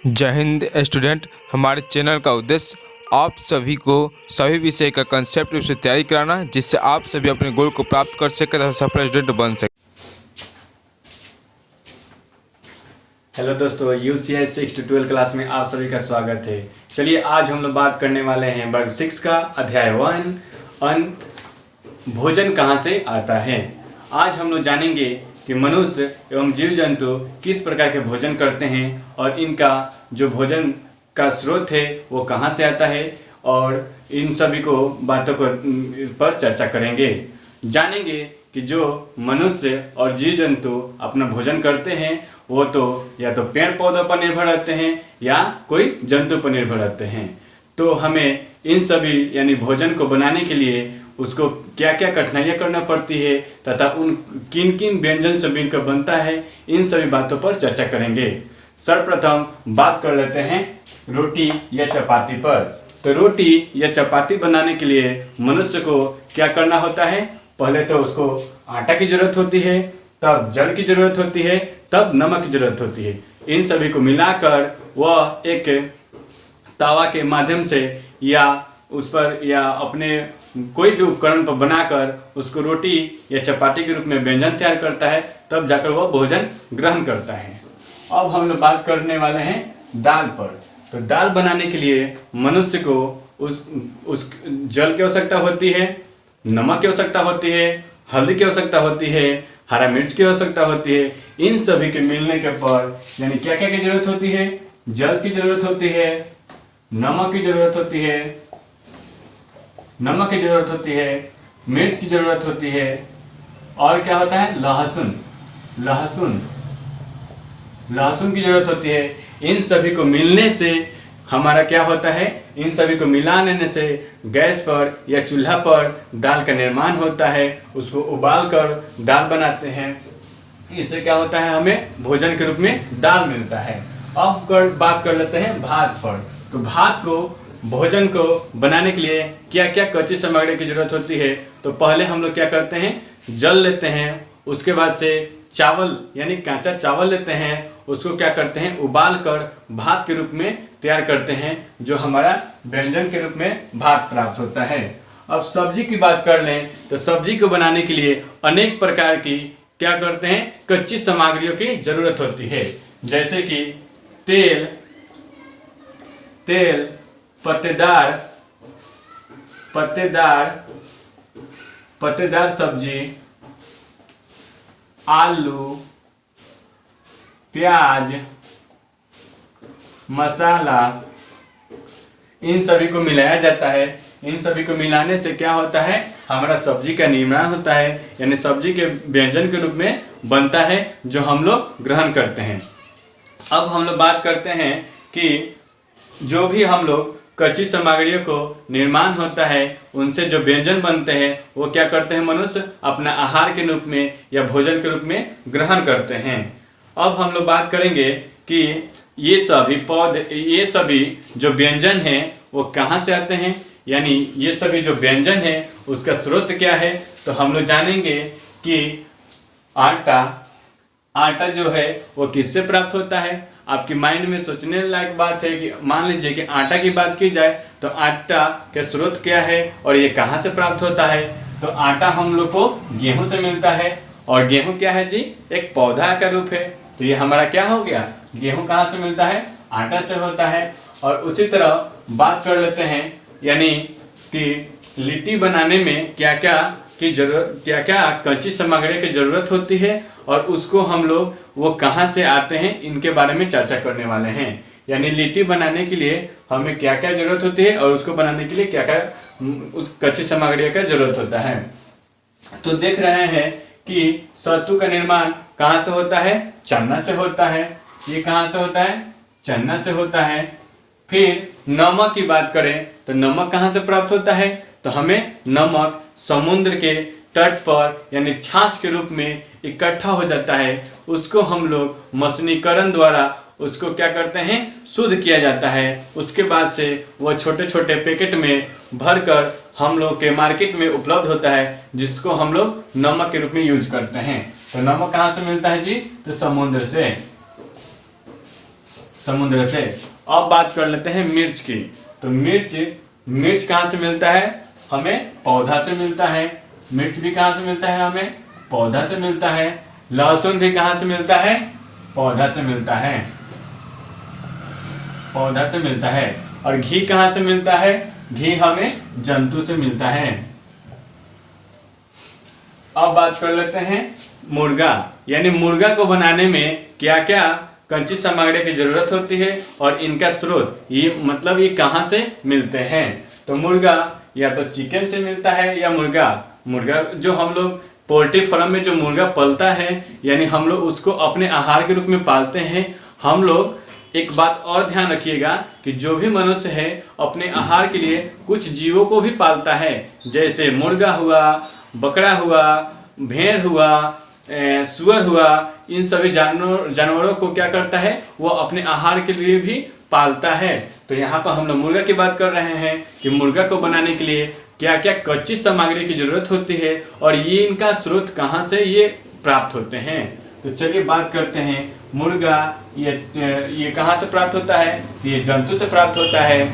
जय हिंद स्टूडेंट। हमारे चैनल का उद्देश्य आप सभी को सभी विषय का कंसेप्ट से तैयारी कराना है, जिससे आप सभी अपने गोल को प्राप्त कर सकें तथा सफल स्टूडेंट बन सकें। हेलो दोस्तों, UCI 6 to 12 क्लास में आप सभी का स्वागत है। चलिए आज हम लोग बात करने वाले हैं वर्ग 6 का अध्याय 1 अन्न भोजन कहाँ से आता है। आज हम लोग जानेंगे कि मनुष्य एवं जीव जंतु किस प्रकार के भोजन करते हैं और इनका जो भोजन का स्रोत है वो कहाँ से आता है, और इन सभी को बातों को पर चर्चा करेंगे। जानेंगे कि जो मनुष्य और जीव जंतु अपना भोजन करते हैं वो तो या तो पेड़ पौधों पर निर्भर रहते हैं या कोई जंतु पर निर्भर रहते हैं। तो हमें इन सभी यानी भोजन को बनाने के लिए उसको क्या क्या कठिनाइयाँ करना पड़ती है तथा उन किन किन व्यंजन से मिलकर बनता है, इन सभी बातों पर चर्चा करेंगे। सर्वप्रथम बात कर लेते हैं रोटी या चपाती पर। तो रोटी या चपाती बनाने के लिए मनुष्य को क्या करना होता है? पहले तो उसको आटा की जरूरत होती है, तब जल की जरूरत होती है, तब नमक की जरूरत होती है। इन सभी को मिलाकर वह एक तवा के माध्यम से या उस पर या अपने कोई भी उपकरण पर बनाकर उसको रोटी या चपाती के रूप में व्यंजन तैयार करता है, तब जाकर वह भोजन ग्रहण करता है। अब हम लोग बात करने वाले हैं दाल पर। तो दाल बनाने के लिए मनुष्य को उस जल की आवश्यकता होती है, नमक की आवश्यकता होती है, हल्दी की आवश्यकता होती है, हरा मिर्च की आवश्यकता होती है। इन सभी के मिलने के पर यानी क्या क्या की जरूरत होती है? जल की जरूरत होती है, नमक की जरूरत होती है, मिर्च की जरूरत होती है, और क्या होता है? लहसुन की जरूरत होती है। इन सभी को मिलने से हमारा क्या होता है? इन सभी को मिला लेने से गैस पर या चूल्हा पर दाल का निर्माण होता है। उसको उबाल कर दाल बनाते हैं। इससे क्या होता है? हमें भोजन के रूप में दाल मिलता है। अब बात कर लेते हैं भात पर। तो भात को भोजन को बनाने के लिए क्या क्या कच्ची सामग्री की जरूरत होती है? तो पहले हम लोग क्या करते हैं? जल लेते हैं, उसके बाद से चावल यानी कांचा चावल लेते हैं, उसको क्या करते हैं? उबाल कर भात के रूप में तैयार करते हैं, जो हमारा व्यंजन के रूप में भात प्राप्त होता है। अब सब्जी की बात कर लें तो सब्जी को बनाने के लिए अनेक प्रकार की क्या करते हैं? कच्ची सामग्रियों की जरूरत होती है, जैसे कि तेल, पत्तेदार सब्जी, आलू, प्याज, मसाला, इन सभी को मिलाया जाता है। इन सभी को मिलाने से क्या होता है? हमारा सब्जी का निर्माण होता है, यानी सब्जी के व्यंजन के रूप में बनता है, जो हम लोग ग्रहण करते हैं। अब हम लोग बात करते हैं कि जो भी हम लोग कच्ची सामग्रियों को निर्माण होता है, उनसे जो व्यंजन बनते हैं वो क्या करते हैं? मनुष्य अपना आहार के रूप में या भोजन के रूप में ग्रहण करते हैं। अब हम लोग बात करेंगे कि ये सभी जो व्यंजन हैं वो कहाँ से आते हैं, यानी ये सभी जो व्यंजन है उसका स्रोत क्या है। तो हम लोग जानेंगे कि आटा जो है वो किससे प्राप्त होता है। आपकी माइंड में सोचने लायक बात है कि मान लीजिए कि आटा की बात की जाए तो आटा के स्रोत क्या है और ये कहाँ से प्राप्त होता है। तो आटा हम लोग को गेहूं से मिलता है, और गेहूं क्या है जी? एक पौधा का रूप है। तो ये हमारा क्या हो गया? गेहूं कहाँ से मिलता है? आटा से होता है। और उसी तरह बात कर लेते हैं यानी कि लिट्टी बनाने में क्या क्या कच्ची सामग्री की जरूरत होती है, और उसको हम लोग वो कहाँ से आते हैं इनके बारे में चर्चा करने वाले हैं। यानी लिट्टी बनाने के लिए हमें क्या क्या जरूरत होती है और उसको बनाने के लिए क्या क्या उस कच्ची सामग्री का जरूरत होता है। तो देख रहे हैं कि सत्तू का निर्माण कहाँ से होता है? चना से होता है। ये कहाँ से होता है? चना से होता है। फिर नमक की बात करें तो नमक कहाँ से प्राप्त होता है? तो हमें नमक समुद्र के तट पर यानी छाछ के रूप में इकट्ठा हो जाता है। उसको हम लोग मशीनीकरण द्वारा उसको क्या करते हैं? शुद्ध किया जाता है। उसके बाद से वह छोटे छोटे पैकेट में भरकर हम लोग के मार्केट में उपलब्ध होता है, जिसको हम लोग नमक के रूप में यूज करते हैं। तो नमक कहाँ से मिलता है जी? तो समुद्र से। समुद्र से। अब बात कर लेते हैं मिर्च की। तो मिर्च कहाँ से मिलता है? हमें पौधा से मिलता है। मिर्च भी कहाँ से मिलता है? हमें पौधा से मिलता है। लहसुन भी कहाँ से मिलता है? पौधा से मिलता है। पौधा से मिलता है। और घी कहाँ से मिलता है? घी हमें जंतु से मिलता है। अब बात कर लेते हैं मुर्गा, यानी मुर्गा को बनाने में क्या क्या कच्ची सामग्री की जरूरत होती है और इनका स्रोत, ये मतलब ये कहाँ से मिलते हैं। तो मुर्गा या तो चिकन से मिलता है या मुर्गा जो हम लोग पोल्ट्री फार्म में जो मुर्गा पलता है, यानी हम लोग उसको अपने आहार के रूप में पालते हैं। हम लोग एक बात और ध्यान रखिएगा कि जो भी मनुष्य है अपने आहार के लिए कुछ जीवों को भी पालता है, जैसे मुर्गा हुआ, बकरा हुआ, भेड़ हुआ, सुअर हुआ। इन सभी जानवरों को क्या करता है? वो अपने आहार के लिए भी पालता है। तो यहाँ पर हम लोग मुर्गा की बात कर रहे हैं कि मुर्गा को बनाने के लिए क्या क्या कच्ची सामग्री की जरूरत होती है और ये इनका स्रोत कहाँ से ये प्राप्त होते हैं। तो चलिए बात करते हैं मुर्गा ये कहाँ से प्राप्त होता है? ये जंतु से प्राप्त होता है।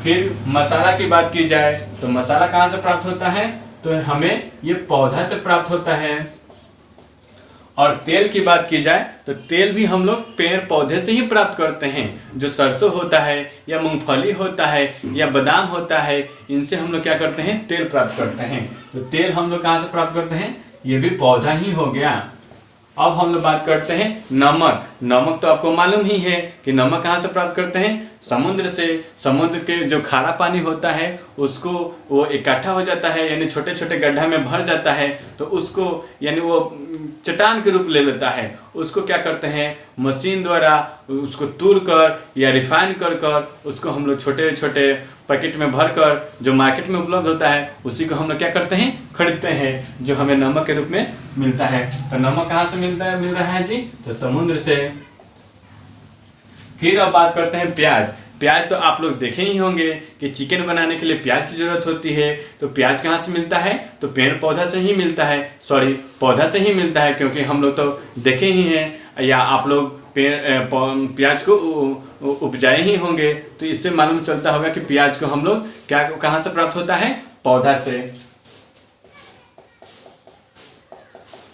फिर मसाला की बात की जाए तो मसाला कहाँ से प्राप्त होता है? तो हमें ये पौधा से प्राप्त होता है। और तेल की बात की जाए तो तेल भी हम लोग पेड़ पौधे से ही प्राप्त करते हैं। जो सरसों होता है या मूंगफली होता है या बादाम होता है, इनसे हम लोग क्या करते हैं? तेल प्राप्त करते हैं। तो तेल हम लोग कहाँ से प्राप्त करते हैं? ये भी पौधा ही हो गया। अब हम लोग बात करते हैं नमक तो आपको मालूम ही है कि नमक कहाँ से प्राप्त करते हैं? समुद्र से। समुद्र के जो खारा पानी होता है उसको वो इकट्ठा हो जाता है, यानी छोटे छोटे गड्ढा में भर जाता है। तो उसको यानी वो चट्टान के रूप ले लेता है। उसको क्या करते हैं? मशीन द्वारा उसको तूर कर या रिफाइन कर उसको हम लोग छोटे छोटे पैकेट में भरकर जो मार्केट में उपलब्ध होता है उसी को हम लोग क्या करते हैं? खरीदते हैं, जो हमें नमक के रूप में मिलता है। तो नमक कहाँ से मिल रहा है जी? तो समुद्र से। फिर अब बात करते हैं प्याज तो आप लोग देखे ही होंगे कि चिकन बनाने के लिए प्याज की जरूरत होती है। तो प्याज कहाँ से मिलता है? तो पेड़ पौधा से ही मिलता है, पौधा से ही मिलता है, क्योंकि हम लोग तो देखे ही हैं या आप लोग प्याज को उपजाए ही होंगे। तो इससे मालूम चलता होगा कि प्याज को हम लोग कहाँ से प्राप्त होता है? पौधा से।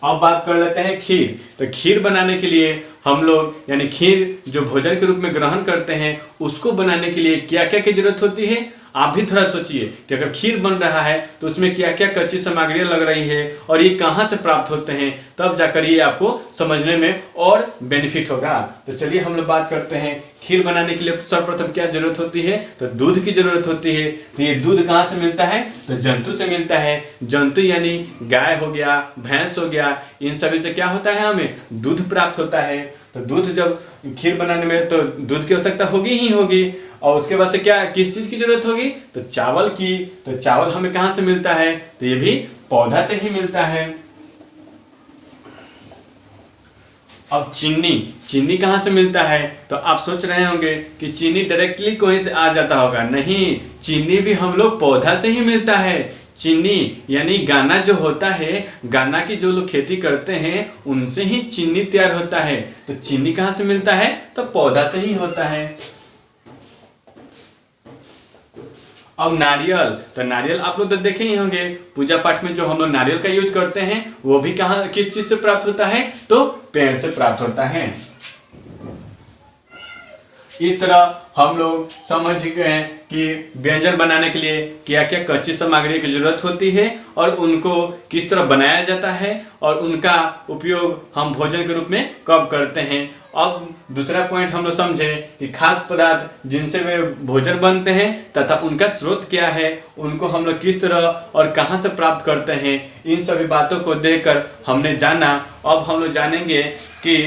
अब बात कर लेते हैं खीर। तो खीर बनाने के लिए हम लोग यानी खीर जो भोजन के रूप में ग्रहण करते हैं, उसको बनाने के लिए क्या क्या की जरूरत होती है? आप भी थोड़ा सोचिए कि अगर खीर बन रहा है तो उसमें क्या क्या कच्ची सामग्रियां लग रही है और ये कहाँ से प्राप्त होते हैं, तब जाकर ये आपको समझने में और बेनिफिट होगा। तो चलिए हम लोग बात करते हैं खीर बनाने के लिए सर्वप्रथम क्या जरूरत होती है? तो दूध की जरूरत होती है। तो ये दूध कहाँ से मिलता है? तो जंतु से मिलता है। जंतु यानी गाय हो गया, भैंस हो गया, इन सभी से क्या होता है? हमें दूध प्राप्त होता है। तो दूध जब खीर बनाने में तो दूध की आवश्यकता होगी ही होगी। और उसके बाद से क्या किस चीज की जरूरत होगी? तो चावल की। तो चावल हमें कहाँ से मिलता है? तो ये भी पौधा से ही मिलता है। अब चीनी कहाँ से मिलता है? तो आप सोच रहे होंगे कि चीनी डायरेक्टली कहीं से आ जाता होगा। नहीं, चीनी भी हम लोग पौधा से ही मिलता है। चीनी यानी गाना जो होता है, गाना की जो लोग खेती करते हैं उनसे ही चीनी तैयार होता है। तो चीनी कहाँ से मिलता है? तो पौधा से ही होता है। अब नारियल। तो नारियल आप लोग तो देखे ही होंगे, पूजा पाठ में जो हम लोग नारियल का यूज करते हैं वो भी कहाँ किस चीज से प्राप्त होता है? तो पेड़ से प्राप्त होता है। इस तरह हम लोग समझ गए कि व्यंजन बनाने के लिए क्या क्या कच्ची सामग्री की जरूरत होती है और उनको किस तरह बनाया जाता है और उनका उपयोग हम भोजन के रूप में कब करते हैं। अब दूसरा पॉइंट हम लोग समझे कि खाद्य पदार्थ जिनसे वे भोजन बनते हैं तथा उनका स्रोत क्या है, उनको हम लोग किस तरह और कहाँ से प्राप्त करते हैं, इन सभी बातों को देखकर हमने जाना। अब हम लोग जानेंगे कि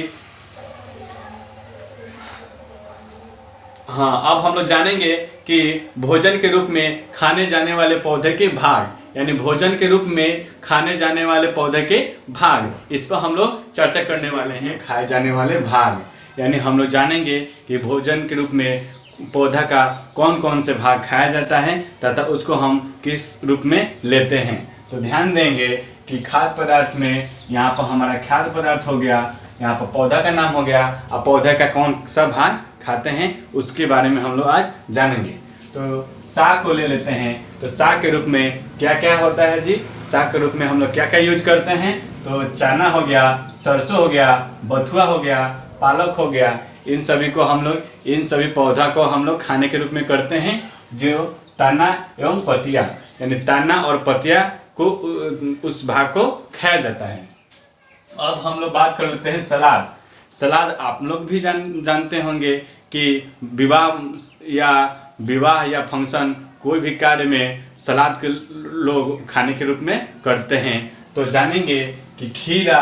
अब हम लोग जानेंगे कि भोजन के रूप में खाने जाने वाले पौधे के भाग, यानी भोजन के रूप में खाने जाने वाले पौधे के भाग, इस पर हम लोग चर्चा करने वाले हैं। खाए जाने वाले भाग यानी हम लोग जानेंगे कि भोजन के रूप में पौधा का कौन कौन से भाग खाया जाता है तथा उसको हम किस रूप में लेते हैं। तो ध्यान देंगे कि खाद्य पदार्थ में यहाँ पर हमारा खाद्य पदार्थ हो गया, यहाँ पर पौधा का नाम हो गया और पौधे का कौन सा भाग खाते हैं उसके बारे में हम लोग आज जानेंगे। तो साग को ले लेते हैं। तो साग के रूप में क्या क्या होता है जी? साग के रूप में हम लोग क्या क्या यूज करते हैं? तो चना हो गया, सरसों हो गया, बथुआ हो गया, पालक हो गया, इन सभी को हम लोग, इन सभी पौधा को हम लोग खाने के रूप में करते हैं, जो तना एवं पतिया, यानी तना और पतिया को उस भाग को खाया जाता है। अब हम लोग बात कर लेते हैं सलाद। सलाद आप लोग भी जानते होंगे कि विवाह या फंक्शन, कोई भी कार्य में सलाद के लोग खाने के रूप में करते हैं। तो जानेंगे कि खीरा,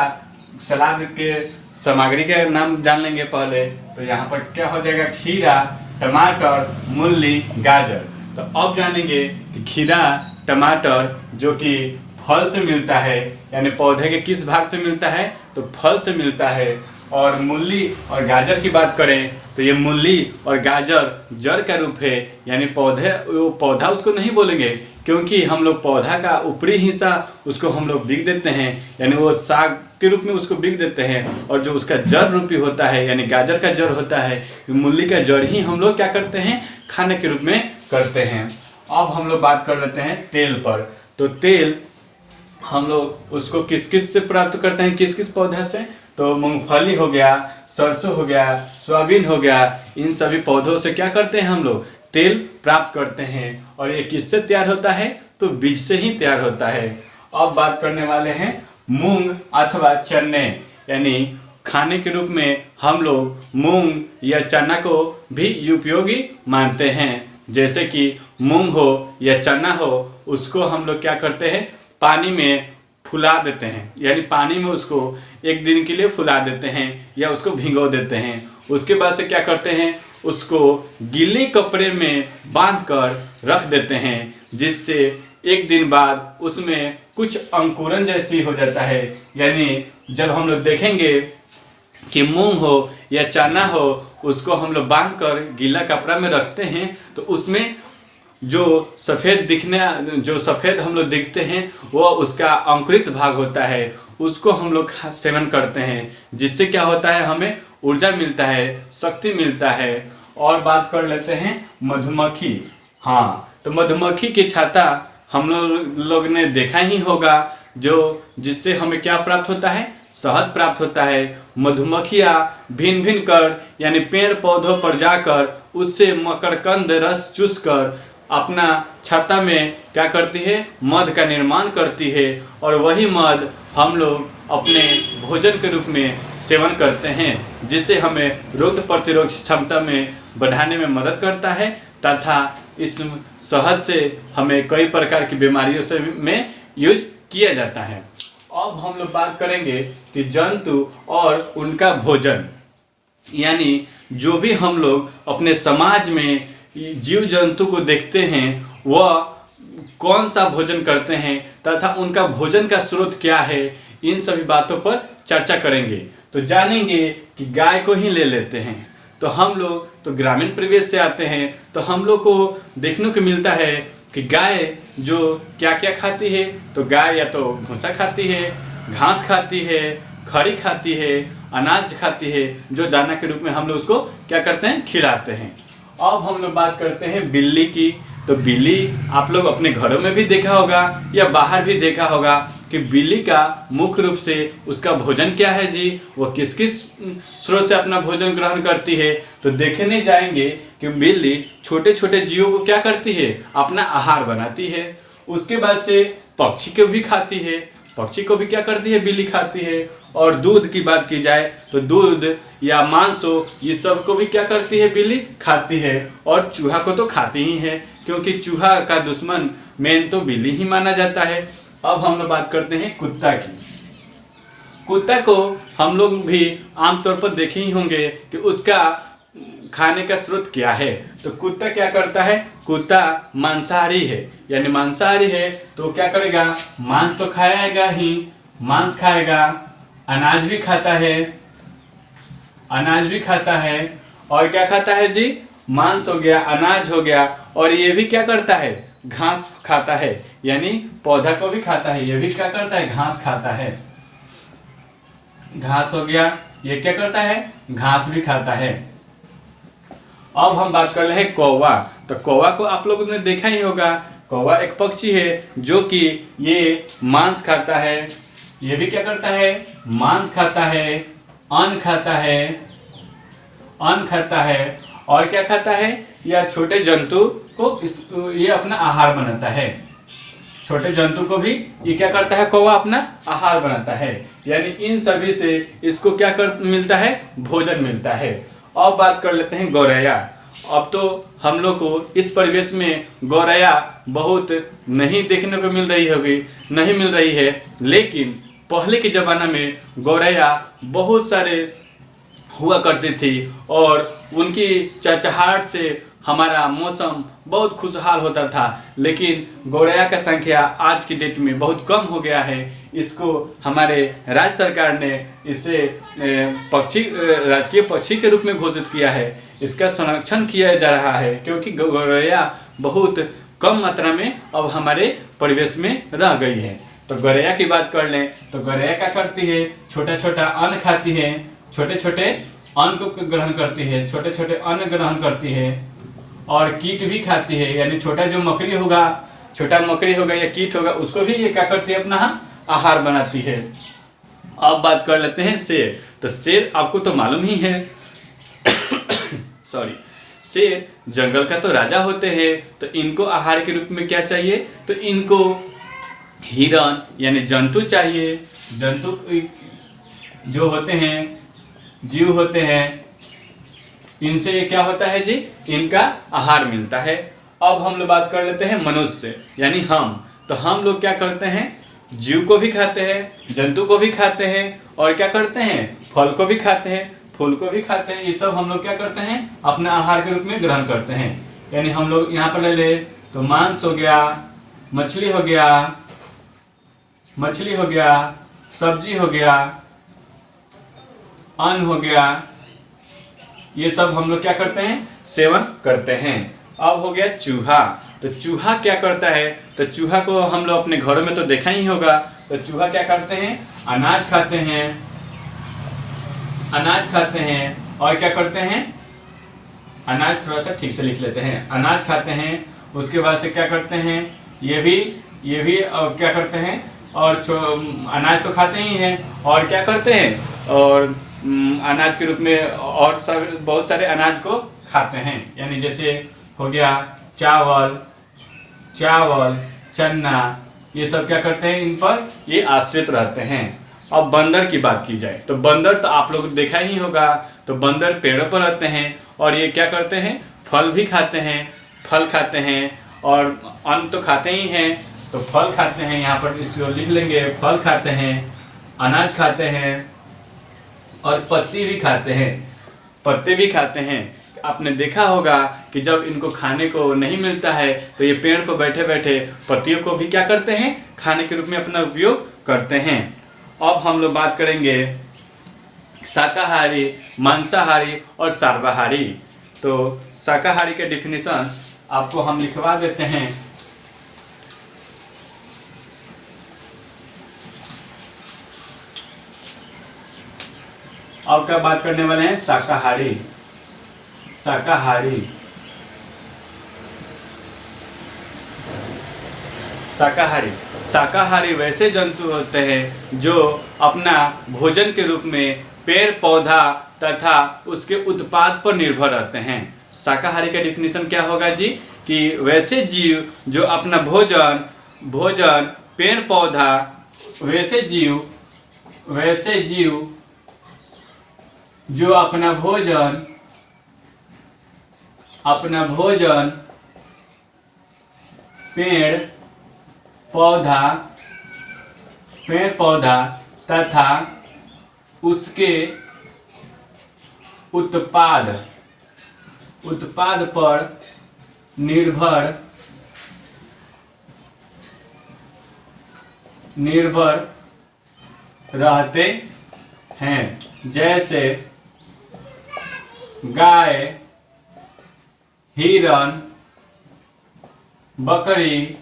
सलाद के सामग्री का नाम जान लेंगे पहले। तो यहाँ पर क्या हो जाएगा? खीरा, टमाटर, मूली, गाजर। तो अब जानेंगे कि खीरा, टमाटर जो कि फल से मिलता है, यानी पौधे के किस भाग से मिलता है? तो फल से मिलता है। और मूली और गाजर की बात करें तो ये मूली और गाजर जड़ का रूप है, यानी पौधा उसको नहीं बोलेंगे, क्योंकि हम लोग पौधा का ऊपरी हिस्सा उसको हम लोग बीग देते हैं, यानी वो साग के रूप में उसको बीग देते हैं। और जो उसका जड़ रूपी होता है, यानी गाजर का जड़ होता है, मूली का जड़ ही हम लोग क्या करते हैं? खाने के रूप में करते हैं। अब हम लोग बात कर लेते हैं तेल पर। तो तेल हम लोग उसको किस किस से प्राप्त करते हैं, किस किस पौधे से? तो मूंगफली हो गया, सरसों हो गया, सोयाबीन हो गया, इन सभी पौधों से क्या करते हैं हम लोग? तेल प्राप्त करते हैं। और ये किससे तैयार होता है? तो बीज से ही तैयार होता है। अब बात करने वाले हैं मूंग अथवा चने, यानी खाने के रूप में हम लोग मूंग या चना को भी उपयोगी मानते हैं। जैसे कि मूंग हो या चना हो, उसको हम लोग क्या करते हैं? पानी में फुला देते हैं, यानी पानी में उसको एक दिन के लिए फुला देते हैं या उसको भिगो देते हैं। उसके बाद से क्या करते हैं? उसको गीले कपड़े में बांध कर रख देते हैं, जिससे एक दिन बाद उसमें कुछ अंकुरन जैसी हो जाता है। यानी जब हम लोग देखेंगे कि मूंग हो या चना हो, उसको हम लोग बांध कर गीला कपड़ा में रखते हैं, तो उसमें जो सफ़ेद हम लोग दिखते हैं, वो उसका अंकुरित भाग होता है। उसको हम लोग सेवन करते हैं, जिससे क्या होता है? हमें ऊर्जा मिलता है, शक्ति मिलता है। और बात कर लेते हैं मधुमक्खी। हाँ, तो मधुमक्खी की छत्ता हम लोग ने देखा ही होगा, जिससे हमें क्या प्राप्त होता है? शहद प्राप्त होता है। मधुमक्खियाँ भिन भिन कर, यानी पेड़ पौधों पर जाकर उससे मकरकंद रस चूस कर अपना छत्ता में क्या करती है? मध का निर्माण करती है। और वही मध हम लोग अपने भोजन के रूप में सेवन करते हैं, जिससे हमें रोग प्रतिरोध क्षमता में बढ़ाने में मदद करता है, तथा इस शहद से हमें कई प्रकार की बीमारियों से में यूज किया जाता है। अब हम लोग बात करेंगे कि जंतु और उनका भोजन, यानी जो भी हम लोग अपने समाज में जीव जंतु को देखते हैं, वह कौन सा भोजन करते हैं तथा उनका भोजन का स्रोत क्या है, इन सभी बातों पर चर्चा करेंगे। तो जानेंगे कि गाय को ही ले लेते हैं। तो हम लोग तो ग्रामीण परिवेश से आते हैं, तो हम लोग को देखने को मिलता है कि गाय जो क्या क्या खाती है। तो गाय या तो भूसा खाती है, घास खाती है, खड़ी खाती है, अनाज खाती है, जो दाना के रूप में हम लोग उसको क्या करते हैं? खिलाते हैं। अब हम लोग बात करते हैं बिल्ली की। तो बिल्ली आप लोग अपने घरों में भी देखा होगा या बाहर भी देखा होगा कि बिल्ली का मुख्य रूप से उसका भोजन क्या है जी? वो किस किस स्रोत से अपना भोजन ग्रहण करती है? तो देखने जाएंगे कि बिल्ली छोटे छोटे जीवों को क्या करती है? अपना आहार बनाती है। उसके बाद से पक्षी को भी खाती है। पक्षी को भी क्या करती है? बिल्ली खाती है। और दूध की बात की जाए तो दूध या मांस हो, ये सब को भी क्या करती है? बिल्ली खाती है। और चूहा को तो खाती ही है, क्योंकि चूहा का दुश्मन मेन तो बिल्ली ही माना जाता है। अब हम लोग बात करते हैं कुत्ता की। कुत्ता को हम लोग भी आमतौर पर देखे ही होंगे कि उसका खाने का स्रोत क्या है। तो कुत्ता क्या करता है? कुत्ता मांसाहारी है, यानी मांसाहारी है तो क्या करेगा? मांस तो खाएगा ही, मांस खाएगा, अनाज भी खाता है, और क्या खाता है जी? मांस हो गया, अनाज हो गया, और ये भी क्या करता है? घास खाता है, यानी पौधा को भी खाता है। ये भी क्या करता है? घास खाता है। घास हो गया, ये क्या करता है? घास भी खाता है। अब हम बात कर रहे हैं कौवा। तो कौवा को आप लोगों ने देखा ही होगा। कौवा एक पक्षी है जो कि ये मांस खाता है। ये भी क्या करता है? मांस खाता है, अन्न खाता है, अन्न खाता है और क्या खाता है? या छोटे जंतु को ये अपना आहार बनाता है। छोटे जंतु को भी ये क्या करता है? कौवा अपना आहार बनाता है। यानी इन सभी से इसको क्या मिलता है? भोजन मिलता है। अब बात कर लेते हैं गौरैया। अब तो हम लोग को इस परिवेश में गौरैया बहुत नहीं देखने को मिल रही होगी, नहीं मिल रही है, लेकिन पहले के ज़माना में गौरैया बहुत सारे हुआ करती थी और उनकी चहचहाहट से हमारा मौसम बहुत खुशहाल होता था। लेकिन गौरैया का संख्या आज की डेट में बहुत कम हो गया है। इसको हमारे राज्य सरकार ने इसे पक्षी राजकीय पक्षी के रूप में घोषित किया है। इसका संरक्षण किया जा रहा है क्योंकि गौरैया बहुत कम मात्रा में अब हमारे परिवेश में रह गई है। तो गौरैया की बात कर लें तो गौरैया क्या करती है? छोटा छोटा अन्न खाती है, छोटे छोटे अन्न को ग्रहण करती है, छोटे छोटे अन्न ग्रहण करती है और कीट भी खाती है। यानी छोटा जो मकड़ी होगा, छोटा मकड़ी होगा या कीट होगा, उसको भी ये क्या करती है? अपना आहार बनाती है। अब बात कर लेते हैं शेर। तो शेर आपको तो मालूम ही है सॉरी, शेर जंगल का तो राजा होते हैं। तो इनको आहार के रूप में क्या चाहिए? तो इनको हिरण यानी जंतु चाहिए। जंतु जो होते हैं, जीव होते हैं, इनसे ये क्या होता है जी? इनका आहार मिलता है। अब हम लोग बात कर लेते हैं मनुष्य यानी हम। तो हम लोग क्या करते हैं? जीव को भी खाते हैं, जंतु को भी खाते हैं और क्या करते हैं? फल को भी खाते हैं, फूल को भी खाते हैं। ये सब हम लोग क्या करते हैं? अपना आहार के रूप में ग्रहण करते हैं। यानी हम लोग यहाँ पर ले ले तो मांस हो गया, मछली हो गया, सब्जी हो गया, अन्न हो गया, ये सब हम लोग क्या करते हैं? सेवन करते हैं। अब हो गया चूहा। तो चूहा क्या करता है? तो चूहा को हम लोग अपने घरों में तो देखा ही होगा। तो चूहा क्या करते हैं? अनाज खाते हैं, अनाज खाते हैं और क्या करते हैं? अनाज थोड़ा सा ठीक से लिख लेते हैं। अनाज खाते हैं, उसके बाद से क्या करते हैं? ये भी क्या करते हैं? और अनाज तो खाते ही हैं और क्या करते हैं? और अनाज के रूप में और सब बहुत सारे अनाज को खाते हैं। यानी जैसे हो गया चावल, चना, ये सब क्या करते हैं? इन पर ये आश्रित रहते हैं। अब बंदर की बात की जाए तो बंदर तो आप लोग देखा ही होगा। तो बंदर पेड़ों पर रहते हैं और ये क्या करते हैं? फल भी खाते हैं, फल खाते हैं और अन्न तो खाते ही हैं। तो फल खाते हैं, यहाँ पर इसको लिख लेंगे, फल खाते हैं, अनाज खाते हैं और पत्ती भी खाते हैं, पत्ते भी खाते हैं। आपने देखा होगा कि जब इनको खाने को नहीं मिलता है तो ये पेड़ पर बैठे बैठे पत्तियों को भी क्या करते हैं? खाने के रूप में अपना उपयोग करते हैं। अब हम लोग बात करेंगे शाकाहारी, मांसाहारी और सर्वाहारी। तो शाकाहारी के डिफिनीशन आपको हम लिखवा देते हैं। अब क्या बात करने वाले हैं? शाकाहारी। शाकाहारी शाकाहारी शाकाहारी वैसे जंतु होते हैं जो अपना भोजन के रूप में पेड़ पौधा तथा उसके उत्पाद पर निर्भर रहते हैं। शाकाहारी का डिफिनीशन क्या होगा जी? कि वैसे जीव जो अपना भोजन पेड़ पौधा, वैसे जीव जो अपना भोजन पेड़ पौधा तथा उसके उत्पाद पर निर्भर रहते हैं। जैसे गाय, हिरण, बकरी,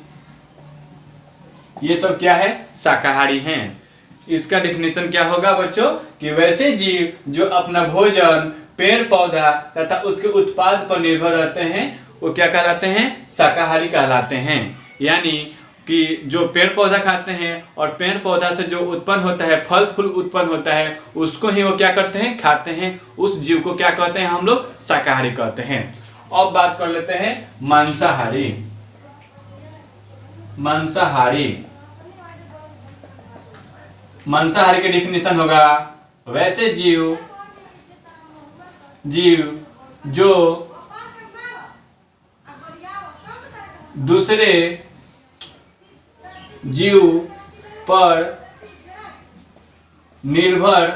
ये सब क्या है? शाकाहारी हैं। इसका डिफिनीशन क्या होगा बच्चों? कि वैसे जीव जो अपना भोजन पेड़ पौधा तथा उसके उत्पाद पर निर्भर रहते हैं वो क्या कहलाते हैं, शाकाहारी कहलाते हैं। यानी कि जो पेड़ पौधा खाते हैं और पेड़ पौधा से जो उत्पन्न होता है, फल फूल उत्पन्न होता है, उसको ही वो क्या करते हैं, खाते हैं। उस जीव को क्या कहते हैं हम लोग, शाकाहारी कहते हैं। अब बात कर लेते हैं मांसाहारी। मांसाहारी की डिफिनीशन होगा, वैसे जीव जो दूसरे जीव पर निर्भर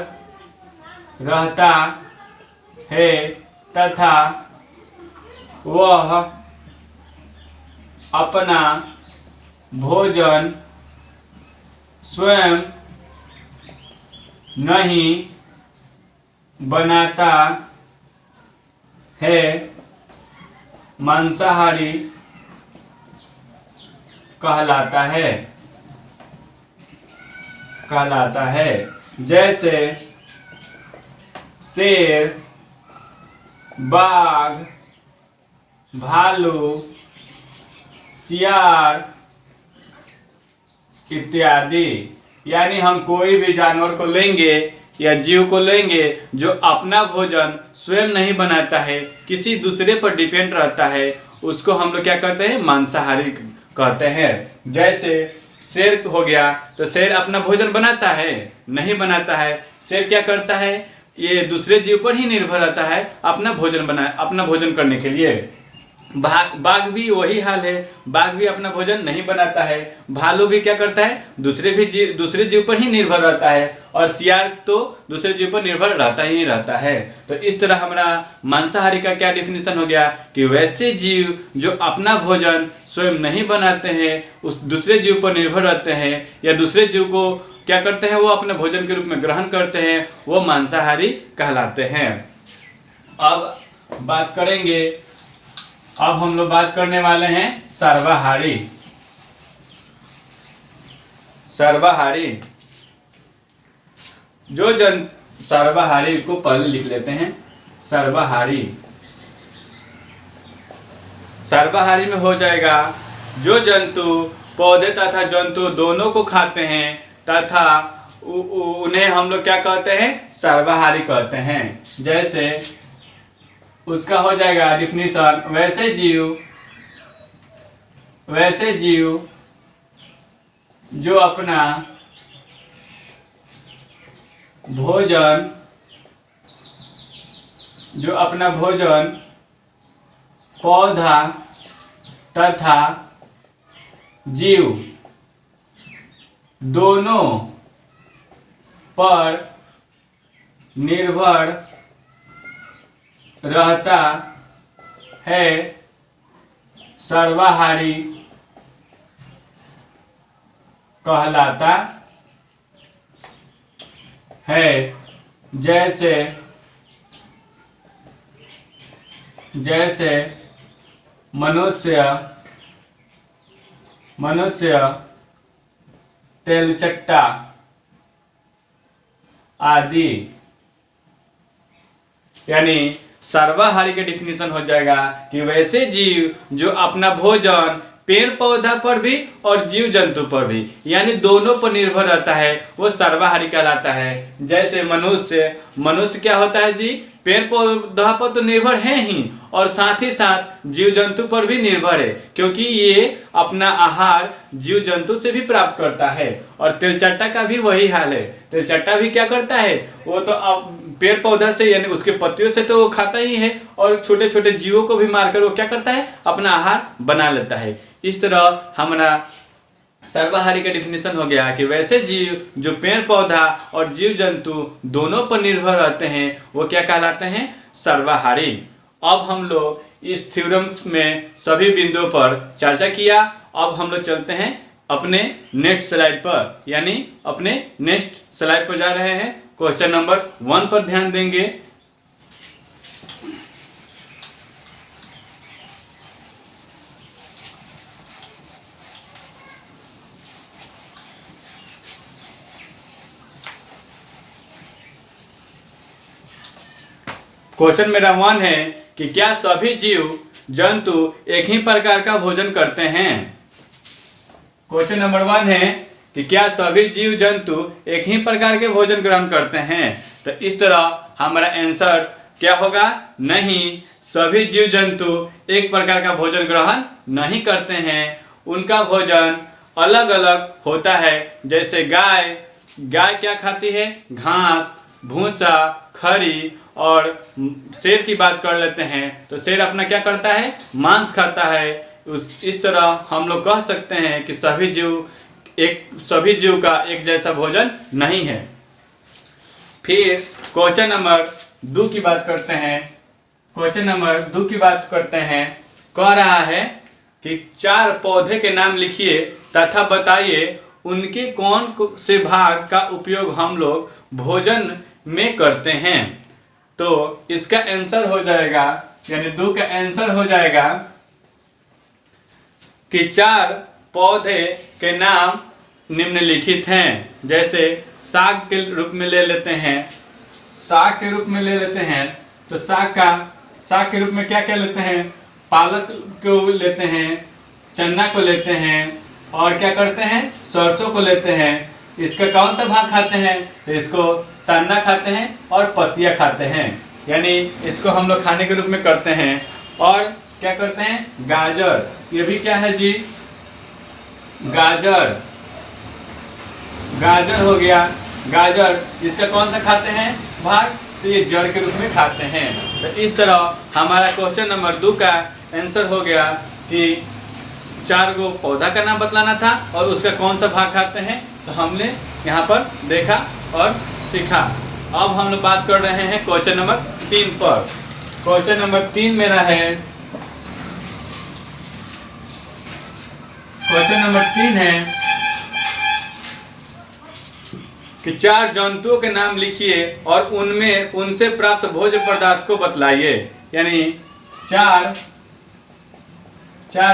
रहता है तथा वह अपना भोजन स्वयं नहीं बनाता है, मांसाहारी कहलाता है। जैसे शेर, बाघ, भालू, सियार इत्यादि। यानी हम कोई भी जानवर को लेंगे या जीव को लेंगे जो अपना भोजन स्वयं नहीं बनाता है, किसी दूसरे पर डिपेंड रहता है, उसको हम लोग क्या कहते हैं, मांसाहारी कहते हैं। जैसे शेर हो गया, तो शेर अपना भोजन बनाता है, नहीं बनाता है। शेर क्या करता है, ये दूसरे जीव पर ही निर्भर रहता है अपना भोजन करने के लिए। बाघ भी वही हाल है, बाघ भी अपना भोजन नहीं बनाता है। भालू भी क्या करता है, दूसरे जीव पर ही निर्भर रहता है। और सियार तो दूसरे जीव पर निर्भर रहता है। तो इस तरह हमारा मांसाहारी का क्या डिफिनीशन हो गया कि वैसे जीव जो अपना भोजन स्वयं नहीं बनाते हैं, उस दूसरे जीव पर निर्भर रहते हैं या दूसरे जीव को क्या करते हैं, वो अपने भोजन के रूप में ग्रहण करते हैं, वो मांसाहारी कहलाते हैं। अब हम लोग बात करने वाले हैं सर्वाहारी। सर्वाहारी को पहले लिख लेते हैं। सर्वाहारी में हो जाएगा, जो जंतु पौधे तथा जंतु दोनों को खाते हैं तथा उन्हें हम लोग क्या कहते हैं, सर्वाहारी कहते हैं। जैसे उसका हो जाएगा डिफिनीशन, वैसे जीव जो अपना भोजन पौधा तथा जीव दोनों पर निर्भर रहता है, सर्वाहारी कहलाता है। जैसे मनुष्य, तेलचट्टा आदि। यानी सर्वाहारी के डिफिनीशन हो जाएगा कि वैसे जीव जो अपना भोजन पेड़ पौधा पर भी और जीव जंतु पर भी, यानी दोनों पर निर्भर रहता है, वो सर्वाहारी कहलाता है। जैसे मनुष्य क्या होता है जी, पेड़ पौधा पर तो निर्भर है ही और साथ ही साथ जीव जंतु पर भी निर्भर है, क्योंकि ये अपना आहार जीव जंतु से भी प्राप्त करता है। और तिलचट्टा का भी वही हाल है, तिलचट्टा भी क्या करता है, वो तो अब पेड़ पौधा से यानी उसके पत्तियों से तो वो खाता ही है और छोटे छोटे जीवों को भी मारकर वो क्या करता है, अपना आहार बना लेता है। इस तरह हमारा सर्वाहारी का डिफिनीशन हो गया कि वैसे जीव जो पेड़ पौधा और जीव जंतु दोनों पर निर्भर रहते हैं, वो क्या कहलाते हैं, सर्वाहारी। अब हम लोग इस थ्योरम में सभी बिंदुओं पर चर्चा किया। अब हम लोग चलते हैं अपने नेक्स्ट स्लाइड पर, यानी अपने नेक्स्ट स्लाइड पर जा रहे हैं। क्वेश्चन नंबर 1 पर ध्यान देंगे। क्वेश्चन मेरा 1 है कि क्या सभी जीव जंतु एक ही प्रकार का भोजन करते हैं। क्वेश्चन नंबर 1 है कि क्या सभी जीव जंतु एक ही प्रकार के भोजन ग्रहण करते हैं। तो इस तरह हमारा आंसर क्या होगा, नहीं, सभी जीव जंतु एक प्रकार का भोजन ग्रहण नहीं करते हैं। उनका भोजन अलग अलग होता है। जैसे गाय क्या खाती है, घास, भूसा, खरी। और शेर की बात कर लेते हैं तो शेर अपना क्या करता है, मांस खाता है। इस तरह हम लोग कह सकते हैं कि सभी जीव का एक जैसा भोजन नहीं है। फिर क्वेश्चन नंबर 2 की बात करते हैं। क्वेश्चन नंबर 2 की बात करते हैं। कह रहा है कि 4 पौधे के नाम लिखिए तथा बताइए उनके कौन से भाग का उपयोग हम लोग भोजन में करते हैं। तो इसका आंसर हो जाएगा, यानी 2 का आंसर हो जाएगा कि 4 पौधे के नाम निम्नलिखित हैं। जैसे साग के रूप में ले लेते हैं, तो साग के रूप में क्या क्या लेते हैं, पालक को लेते हैं, चना को लेते हैं, और क्या करते हैं, सरसों को लेते हैं। इसका कौन सा भाग खाते हैं, तो इसको तना खाते हैं और पत्तियां खाते हैं, यानी इसको हम लोग खाने के रूप में करते हैं। और क्या करते हैं, गाजर, ये भी क्या है जी, गाजर हो गया। गाजर इसका कौन सा खाते हैं भाग, तो ये जड़ के रूप में खाते हैं। तो इस तरह हमारा क्वेश्चन नंबर 2 का आंसर हो गया कि 4 गो पौधा का नाम बतलाना था और उसका कौन सा भाग खाते हैं। तो हमने यहाँ पर देखा और सीखा। अब हम लोग बात कर रहे हैं क्वेश्चन नंबर 3 पर। क्वेश्चन नंबर 3 मेरा है, क्वेश्चन नंबर 3 है कि 4 जंतुओं के नाम लिखिए और उनसे प्राप्त भोज्य पदार्थ को बतलाइए। यानी 4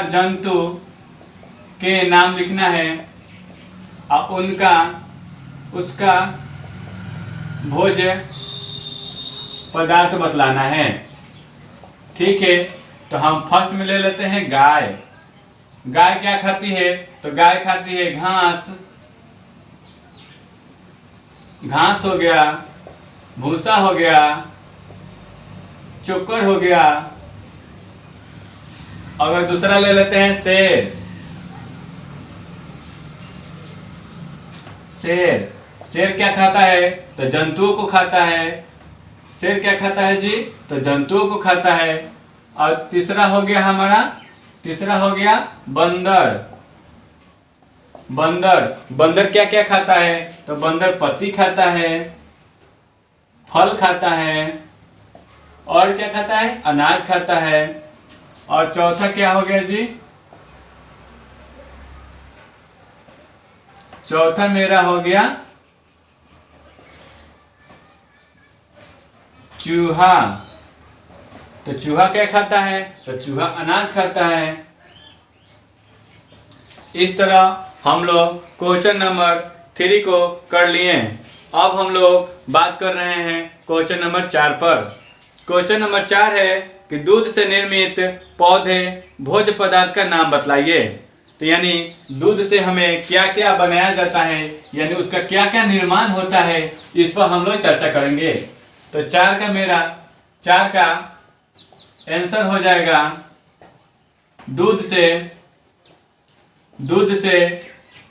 जंतु के नाम लिखना है और उसका भोज्य पदार्थ बतलाना है। ठीक है, तो हम फर्स्ट में ले लेते हैं गाय। गाय क्या खाती है, तो गाय खाती है घास हो गया, भूसा हो गया, चोकर हो गया। अगर दूसरा ले लेते हैं शेर क्या खाता है, तो जंतुओं को खाता है। शेर क्या खाता है जी, तो जंतुओं को खाता है। और तीसरा हो गया बंदर क्या क्या खाता है, तो बंदर पत्ती खाता है, फल खाता है, और क्या खाता है, अनाज खाता है। और चौथा क्या हो गया जी, चौथा मेरा हो गया चूहा। तो चूहा क्या खाता है, तो चूहा अनाज खाता है। इस तरह हम लोग क्वेश्चन नंबर 3 को कर लिए। अब हम लोग बात कर रहे हैं क्वेश्चन नंबर 4 पर। क्वेश्चन नंबर 4 है कि दूध से निर्मित पौधे भोज्य पदार्थ का नाम बतलाइए। तो यानी दूध से हमें क्या क्या बनाया जाता है, यानी उसका क्या क्या निर्माण होता है, इस पर हम लोग चर्चा करेंगे। तो 4 का आंसर हो जाएगा दूध से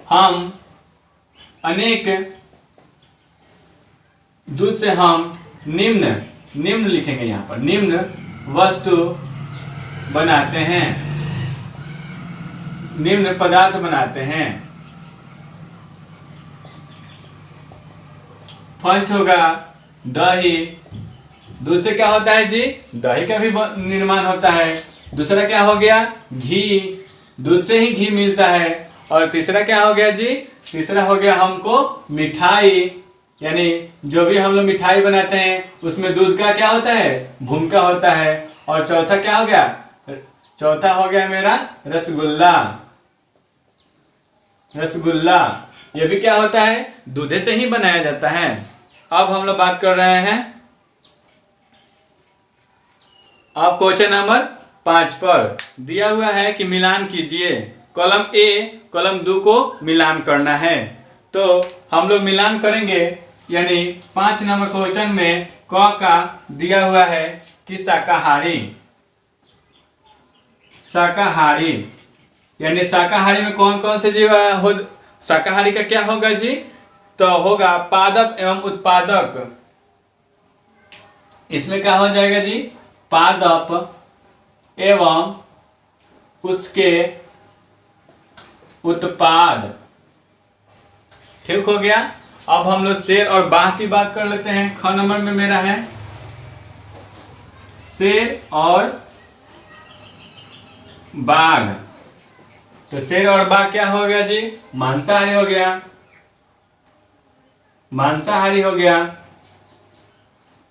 हम निम्न लिखेंगे यहाँ पर, निम्न वस्तु बनाते हैं, निम्न पदार्थ बनाते हैं। फर्स्ट होगा दही। दूध से क्या होता है जी, दही का भी निर्माण होता है। दूसरा क्या हो गया, घी, दूध से ही घी मिलता है। और तीसरा क्या हो गया जी, तीसरा हो गया हमको मिठाई, यानी जो भी हम लोग मिठाई बनाते हैं उसमें दूध का क्या होता है, भूमिका होता है। और चौथा क्या हो गया, चौथा हो गया मेरा रसगुल्ला। ये भी क्या होता है, दूध से ही बनाया जाता है। अब हम लोग बात कर रहे हैं अब क्वेश्चन नंबर 5 पर दिया हुआ है कि मिलान कीजिए। कॉलम ए कॉलम 2 को मिलान करना है, तो हम लोग मिलान करेंगे। यानी 5 नंबर क्वेश्चन में क का दिया हुआ है कि शाकाहारी, शाकाहारी यानी शाकाहारी में कौन कौन से जीव हो, शाकाहारी का क्या होगा जी? तो होगा पादप एवं उत्पादक। इसमें क्या हो जाएगा जी? पादप एवं उसके उत्पाद। ठीक हो गया। अब हम लोग शेर और बाघ की बात कर लेते हैं। ख नंबर में मेरा है शेर और बाघ। तो शेर और बाघ क्या हो गया जी? मांसाहारी हो गया, मांसाहारी हो गया,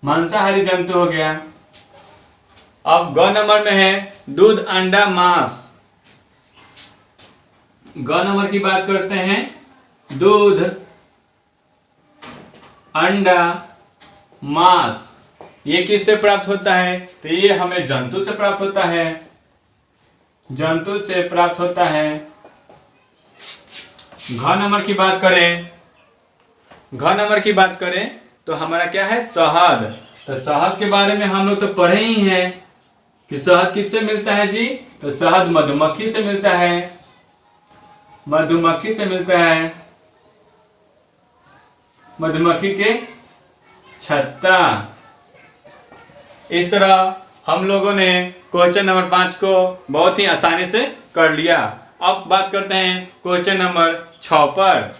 मांसाहारी जंतु हो गया। अब ग नंबर में है दूध, अंडा, मांस। ग नंबर की बात करते हैं। दूध, अंडा, मांस ये किससे प्राप्त होता है? तो ये हमें जंतु से प्राप्त होता है, जंतु से प्राप्त होता है। घ नंबर की बात करें, घ नंबर की बात करें तो हमारा क्या है? शहद। तो शहद के बारे में हम लोग तो पढ़े ही हैं कि शहद किससे मिलता है जी? तो शहद मधुमक्खी से मिलता है, मधुमक्खी से मिलता है, मधुमक्खी के छत्ता। इस तरह हम लोगों ने क्वेश्चन नंबर 5 को बहुत ही आसानी से कर लिया। अब बात करते हैं क्वेश्चन नंबर 6 पर।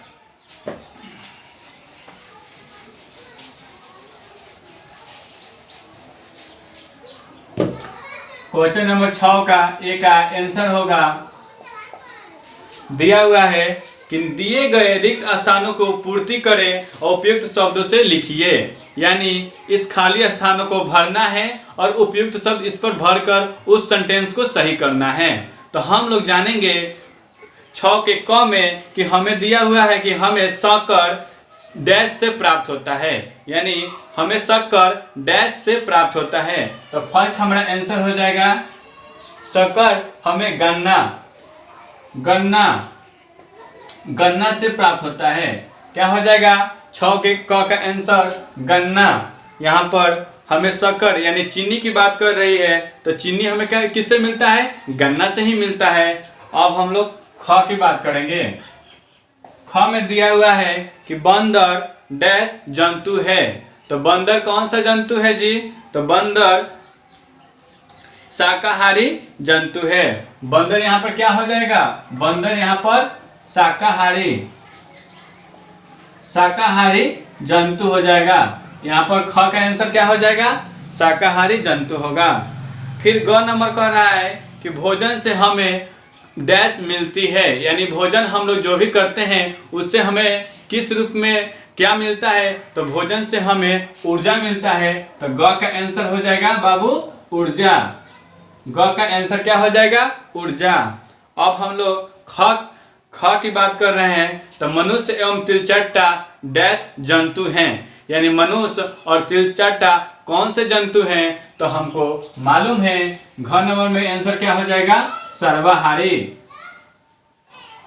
क्वेश्चन नंबर 6 का ए का आंसर होगा, दिया हुआ है कि दिए गए रिक्त स्थानों को पूर्ति करें और उपयुक्त शब्दों से लिखिए। यानी इस खाली स्थानों को भरना है और उपयुक्त शब्द इस पर भरकर उस सेंटेंस को सही करना है। तो हम लोग जानेंगे 6 के क में कि हमें दिया हुआ है कि हमें शक्कर डैश से प्राप्त होता है, यानी हमें शक्कर डैश से प्राप्त होता है। तो फर्स्ट हमारा आंसर हो जाएगा शक्कर हमें गन्ना, गन्ना, गन्ना से प्राप्त होता है। क्या हो जाएगा? 6 के क का आंसर गन्ना। यहाँ पर हमें शक्कर यानी चीनी की बात कर रही है, तो चीनी हमें क्या किससे मिलता है? गन्ना से ही मिलता है। अब हम लोग ख की बात करेंगे। ख में दिया हुआ है कि बंदर डैश जंतु है। तो बंदर कौन सा जंतु है जी? तो बंदर शाकाहारी जंतु है। बंदर यहाँ पर क्या हो जाएगा? बंदर यहाँ पर शाकाहारी, शाकाहारी जंतु हो जाएगा। यहाँ पर ख का आंसर क्या हो जाएगा? शाकाहारी जंतु होगा। फिर ग नंबर कह रहा है कि भोजन से हमें डैश मिलती है, यानी भोजन हम लोग जो भी करते हैं उससे हमें किस रूप में क्या मिलता है? तो भोजन से हमें ऊर्जा मिलता है। तो ग का आंसर हो जाएगा बाबू ऊर्जा। ग का आंसर क्या हो जाएगा? ऊर्जा। अब हम लोग ख की बात कर रहे हैं। तो मनुष्य एवं तिलचट्टा डैश जंतु हैं, यानी मनुष्य और तिलचट्टा कौन से जंतु हैं? तो हमको मालूम है। घ नंबर में आंसर क्या हो जाएगा? सर्वाहारी,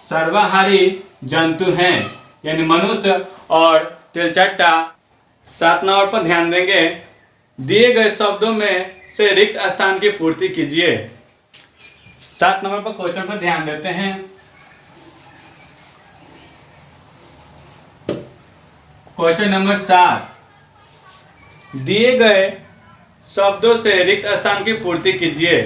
सर्वाहारी जंतु हैं, यानी मनुष्य और तिलचट्टा। 7 नंबर पर ध्यान देंगे। दिए गए शब्दों में से रिक्त स्थान की पूर्ति कीजिए। 7 नंबर पर क्वेश्चन पर ध्यान देते हैं। क्वेश्चन नंबर 7, दिए गए शब्दों से रिक्त स्थान की पूर्ति कीजिए।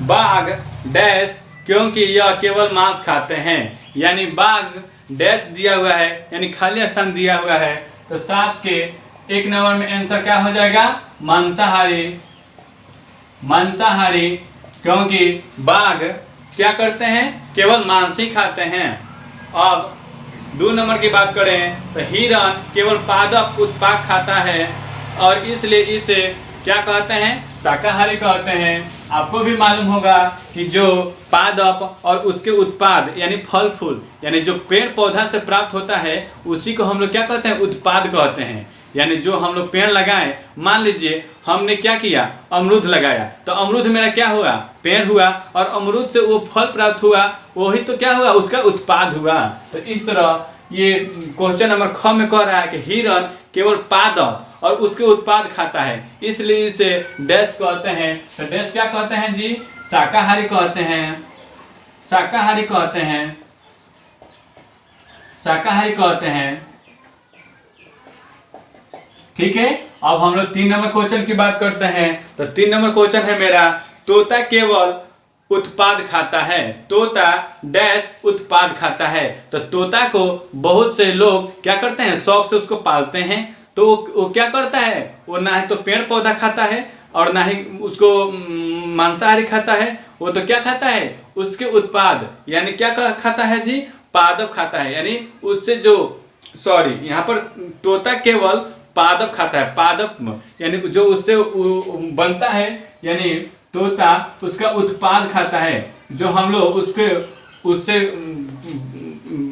बाघ डैश क्योंकि यह केवल मांस खाते हैं, यानी बाघ डैश दिया हुआ है, यानी खाली स्थान दिया हुआ है। तो 7 के 1 नंबर में आंसर क्या हो जाएगा? मांसाहारी, मांसाहारी क्योंकि बाघ क्या करते हैं? केवल मांस ही खाते हैं। अब 2 नंबर की बात करें तो हिरण केवल पादप उत्पाद खाता है और इसलिए इसे क्या कहते हैं? शाकाहारी कहते हैं। आपको भी मालूम होगा कि जो पादप और उसके उत्पाद यानी फल फूल यानी जो पेड़ पौधा से प्राप्त होता है उसी को हम लोग क्या कहते हैं? उत्पाद कहते हैं। यानी जो हम लोग पेड़ लगाएं, मान लीजिए हमने क्या किया, अमरूद लगाया, तो अमरूद मेरा क्या हुआ, पेड़ हुआ, और अमरूद से वो फल प्राप्त हुआ, वही तो क्या हुआ, उसका उत्पाद हुआ। तो इस तरह ये क्वेश्चन नंबर ख में कह रहा है कि हिरण केवल पादप और उसके उत्पाद खाता है, इसलिए इसे डैश कहते हैं। तो डैश क्या कहते हैं जी, शाकाहारी कहते हैं, शाकाहारी कहते हैं, शाकाहारी कहते हैं। ठीक है, अब हम लोग 3 नंबर क्वेश्चन की बात करते हैं। तो 3 नंबर क्वेश्चन है मेरा, तोता केवल उत्पाद खाता है, तोता डैश उत्पाद खाता है। तो तोता को बहुत से लोग क्या करते हैं, शौक से उसको पालते हैं। तो वो क्या करता है, वो ना ही तो पेड़ पौधा खाता है और ना ही उसको मांसाहारी खाता है, वो तो क्या खाता है, उसके उत्पाद, यानी क्या खाता है जी, पादप खाता है। यानी उससे जो यहाँ पर तोता केवल पादप खाता है, पादप यानी जो उससे बनता है, यानी तोता उसका उत्पाद खाता है, जो हम लोग उससे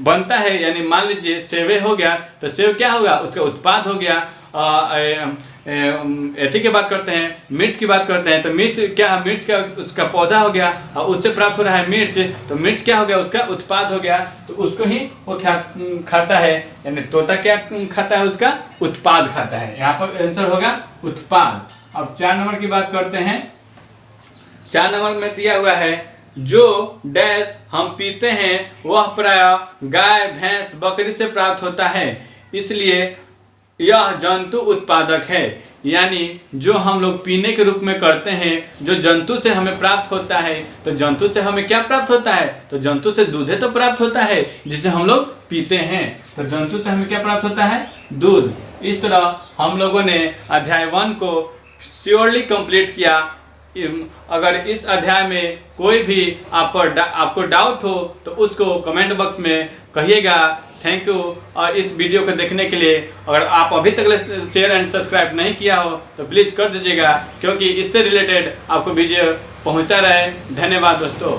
बनता है। यानी मान लीजिए सेवे हो गया, तो सेव क्या होगा, उसका उत्पाद हो गया। एथी की बात करते हैं, मिर्च की बात करते हैं, तो मिर्च क्या, मिर्च का उसका पौधा हो गया और उससे प्राप्त हो रहा है मिर्च, तो मिर्च क्या हो गया, उसका उत्पाद हो गया, तो उसको ही वो खाता है। यानी तोता क्या खाता है, उसका उत्पाद खाता है। यहाँ पर आंसर होगा उत्पाद। अब 4 नंबर की बात करते हैं। 4 नंबर में दिया हुआ है, जो डैश हम पीते हैं वह प्रायः गाय, भैंस, बकरी से प्राप्त होता है, इसलिए यह जंतु उत्पादक है। यानी जो हम लोग पीने के रूप में करते हैं, जो जंतु से हमें प्राप्त होता है, तो जंतु से हमें क्या प्राप्त होता है, तो जंतु से दूध तो प्राप्त होता है जिसे हम लोग पीते हैं। तो जंतु से हमें क्या प्राप्त होता है, दूध। इस तरह हम लोगों ने अध्याय 1 को श्योरली कंप्लीट किया। अगर इस अध्याय में कोई भी आपको डाउट हो तो उसको कमेंट बॉक्स में कहिएगा। Thank you. और इस वीडियो को देखने के लिए, अगर आप अभी तक शेयर एंड सब्सक्राइब नहीं किया हो तो प्लीज़ कर दीजिएगा, क्योंकि इससे रिलेटेड आपको वीडियो पहुंचता रहे। धन्यवाद दोस्तों।